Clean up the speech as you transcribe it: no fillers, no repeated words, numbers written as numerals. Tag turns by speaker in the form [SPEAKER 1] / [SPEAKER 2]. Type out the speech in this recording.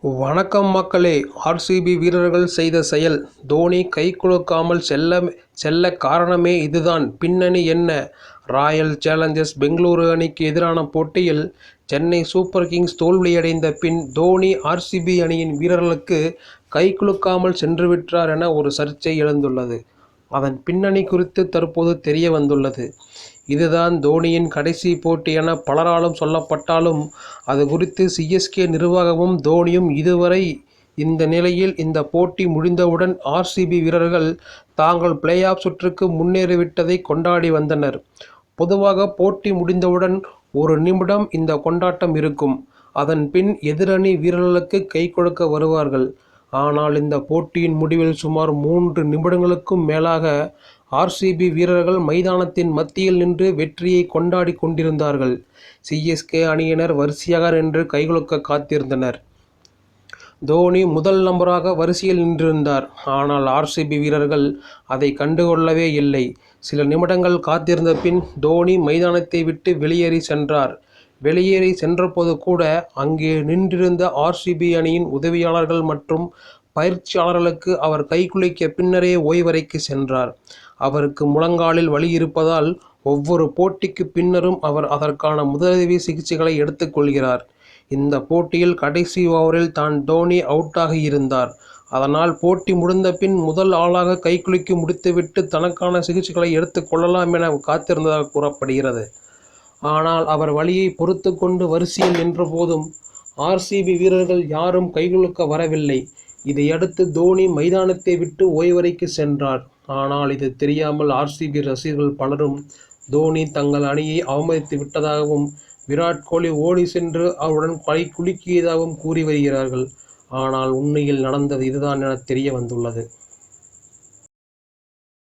[SPEAKER 1] வணக்கம் மக்களே. ஆர்சிபி வீரர்கள் செய்த செயல். தோனி கைகுலுக்காமல் செல்ல காரணமே இதுதான். பின்னணி என்ன? ராயல் சேலஞ்சர்ஸ் பெங்களூரு அணிக்கு எதிரான போட்டியில் சென்னை சூப்பர் கிங்ஸ் தோல்வியடைந்த பின் தோனி ஆர்சிபி அணியின் வீரர்களுக்கு கைகுலுக்காமல் சென்றுவிட்டார் என ஒரு சர்ச்சை எழுந்துள்ளது. அதன் பின்னணி குறித்து தற்போது தெரிய வந்துள்ளது. இதுதான் தோனியின் கடைசி போட்டி என பலராலும் சொல்லப்பட்டாலும் அது குறித்து சிஎஸ்கே நிர்வாகமும் தோனியும் இதுவரை இந்த நிலையில் இந்த போட்டி முடிந்தவுடன் ஆர்சிபி வீரர்கள் தாங்கள் பிளே ஆஃப் சுற்றுக்கு முன்னேறிவிட்டதை கொண்டாடி வந்தனர். பொதுவாக போட்டி முடிந்தவுடன் ஒரு நிமிடம் இந்த கொண்டாட்டம் இருக்கும். அதன் பின் எதிரணி வீரர்களுக்கு கை கொடுக்க வருவார்கள். ஆனால் இந்த போட்டியின் முடிவில் சுமார் 3 நிமிடங்களுக்கும் மேலாக ஆர்சிபி வீரர்கள் மைதானத்தின் மத்தியில் நின்று வெற்றியை கொண்டாடி கொண்டிருந்தார்கள். சிஎஸ்கே அணியினர் வரிசையாக நின்று கைகுலுக்க காத்திருந்தனர். தோனி முதல் நம்பராக வரிசையில் நின்றிருந்தார். ஆனால் ஆர்சிபி வீரர்கள் அதை கண்டுகொள்ளவே இல்லை. சில நிமிடங்கள் காத்திருந்த பின் தோனி மைதானத்தை விட்டு வெளியேறி சென்றார். வெளியேறி சென்றபோது கூட அங்கே நின்றிருந்த ஆர்சிபி அணியின் உதவியாளர்கள் மற்றும் பயிற்சியாளர்களுக்கு அவர் கைகுலுக்கிய பின்னரே ஓய்வறைக்கு சென்றார். அவருக்கு முழங்காலில் வலி இருப்பதால் ஒவ்வொரு போட்டிக்கு பின்னரும் அவர் அதற்கான முதலுதவி சிகிச்சைகளை எடுத்துக்கொள்கிறார். இந்த போட்டியில் கடைசி ஓவரில் தான் தோனி அவுட்டாகி இருந்தார். அதனால் போட்டி முடிந்த பின் முதல் ஆளாக கைகுலுக்கி முடித்துவிட்டு தனக்கான சிகிச்சைகளை எடுத்துக்கொள்ளலாம் என காத்திருந்ததாக கூறப்படுகிறது. ஆனால் அவர் வலியை பொறுத்து கொண்டு வரிசையில் நின்றபோதும் ஆர்சிபி வீரர்கள் யாரும் கைகுலுக்க வரவில்லை. இதையடுத்து தோனி மைதானத்தை விட்டு ஓய்வறைக்கு சென்றார். ஆனால் இது தெரியாமல் ஆர்சிபி ரசிகர்கள் பலரும் தோனி தங்கள் அணியை அவமதித்து விட்டதாகவும் விராட் கோலி ஓடி சென்று அவருடன் கை குலுக்கியதாகவும் கூறி வருகிறார்கள். ஆனால் உண்மையில் நடந்தது இதுதான் என தெரிய வந்துள்ளது.